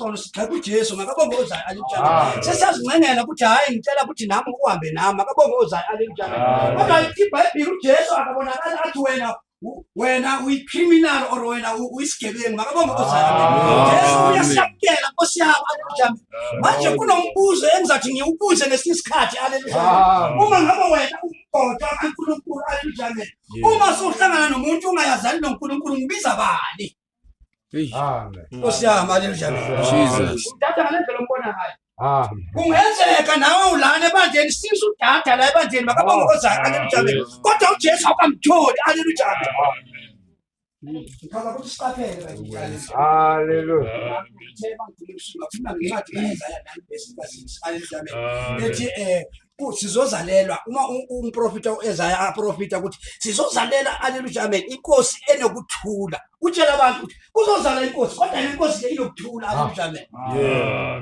solo sithaka uJesu makabonge ozayo haleluya sesiyazingcengela ukuthi hayi ngicela ukuthi nami uhambe nami makabonge ozayo haleluya kodwa iBhayibheli uJesu akabonakala athi wena uyi-criminal or wena uyisigebengu makabonge ozayo Jesu uyasiyamkela Nkosi yami haleluya manje kunombuzo engizathi ngiwubuze ngesinye isikhathi haleluya uma ngabe wena ukodwa kaNkulunkulu haleluya uma sohlangana nomuntu ungayazani noNkulunkulu ngibiza bani amen Nkosi yami haleluya Jesus uthatha ngalendlela ombona ngayo kungenzeka nawe ulana ebandleni sisa udada la ebandleni makabonge ozayo haleluya kodwa uJesu akamtholi haleluya ngikhala ukuthi siqaphele bayiqalisa haleluya thema ngikusuka funa ngiyathi ngenzaya nami bese haleluya ethi sizozalelwa uma umprofita uEzaya aprofita ukuthi sizozalela haleluya amen inkosi enokuthula utshela abantu ukuthi kuzozala inkosi kodwa inkosi le inokuthula haleluya amen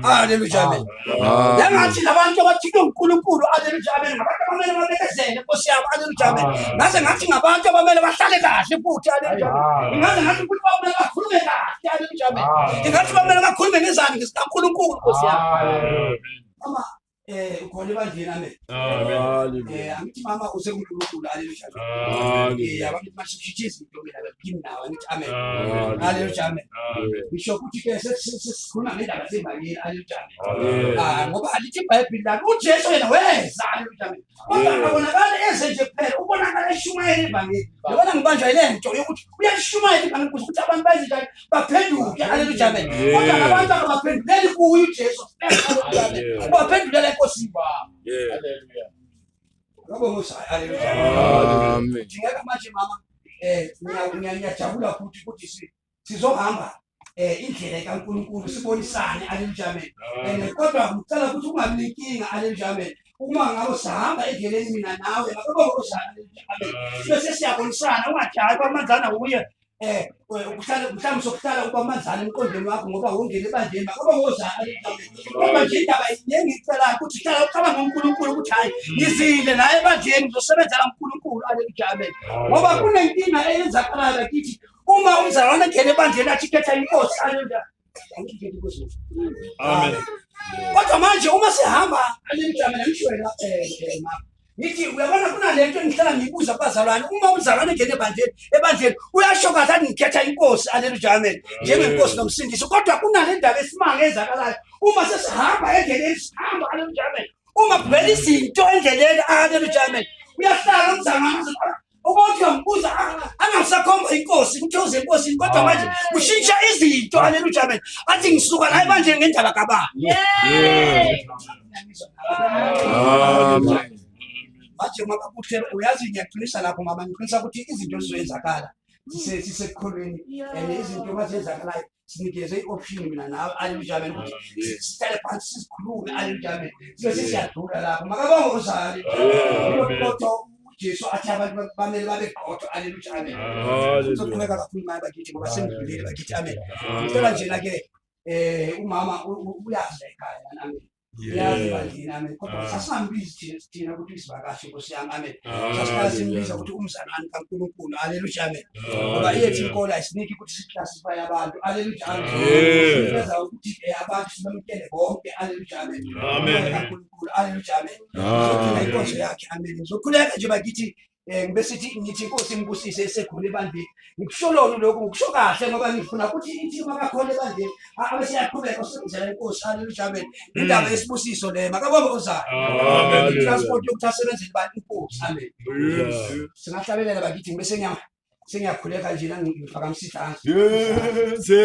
haleluya amen yangathi labantu abathike uNkulunkulu haleluya amen ngabantu abamele babekezele inkosi yabo haleluya amen ngaze ngathi ngabantu abamele bahlale kahle futhi haleluya ngaze ngathi ukuthi bamele bakhulume kahle haleluya amen ngathi bamele bakhulume ngezani ngesiNkulunkulu inkosi yabo ama ukhona ebandleni amen angithi mama usekuNkulunkulu haleluya abantu bashishithiza into mina begini nawe ngithi amen haleluya amen ngisho ukuthi ke sesikhuluma ngendaba zemali haleluya ngoba alithi iBhayibheli la uJesu yena weza haleluya amen kodwa akabonakala eze nje kuphela ubonakala eshumayela ibhangeni yabona ngibanjwa ile nto yokuthi uyashumayela ibhangeni ukuthi abantu bayenze baphenduke haleluya amen kodwa nabantu abaphenduleli kuye uJesu haleluya amen baphendulela inkosi haleluya ngabonga haleluya amen ngeke manje mama ngiyajabula futhi ukuthi sizohamba indlela kaNkulunkulu sibonisane haleluya amen kodwa ngicela ukuthi ungabininkinga haleluya amen uma ngabe sihamba endleleni mina nawe ngabonga haleluya amen bese siyabonisana ungajayi kwamanzana uye ukuhlala sokuhlala kwamanzana emqondweni wakho ngoba ungene ebandleni makabonga haleluya ngoba nje indaba iningi icela ukuthi hlala uqala ngoNkulunkulu ukuthi hayi ngizile naye ebandleni ngizosebenzela uNkulunkulu haleluya amen ngoba kunenkinga eyenzakalayo kithi uma umzalwane ngene ebandleni athi khetha inkosi haleluya angikhethe inkosi amen kodwa manje uma sihamba haleluya amen ngishwela ngithi uyabona kuna lento engihlala ngibuza abazalwane uma umzalwane ngene ebandleni uyashoka athi ngikhetha inkosi haleluya amen njengenkosi nomsindisi kodwa kuna le ndaba esimanga ezakalayo uma sesihamba endleleni sihamba haleluya amen uma kuvela izinto endleleni haleluya amen uyahlala umzalwane ukuthi uyambuza angasakhomba inkosi uthoze inkosi kodwa manje ushintsha izinto haleluya amen athi ngisuka la ebandleni ngendaba kababa amen manje makakuthe uyazi ngiyaqinisa lapho mama ngiqinisa ukuthi izinto zizoyenzakala sisekholweni izinto mazenzakalayo sinikeze ioption mina nawe haleluya amen ukuthi sicale phansi sikhulume haleluya amen siyadlula lapho makabonga uzali kodwa Jesu athi abantu bamele babeqotho haleluya amen sizoqhubeka kakhulu maye bakithi ngoba sengidlulile bakithi amen ngicela njena ke umama uyazi ekhaya amen yazi bandini amen kodwa sasingambizi thina ukuthi isivakashi Nkosi yami amen sasiqala simbiza ukuthi umzalwane kaNkulunkulu haleluya amen ngoba iyethi inkolo ayisiniki ukuthi siclassify abantu haleluya amen siyenza ukuthi abantu sibamkele bonke haleluya amen kaNkulunkulu haleluya amen sokuthina inkonzo yakhe amen ngizokhuleka nje bakithi ngibesithi ngithi inkosi imbusise esekhona ebandleni ngikusholona lokho ngikusho kahle ngoba ngifuna ukuthi ithi makakhona ebandleni abasiyaqhubeka usebenzela inkosi haleluya amen indaba yesibusiso le makabonge ozayo amen transport yokuthi asebenzele abantu inkosi amen singahlabelela bakithi bese sengiyakhuleka nje ngifaka umsithanzi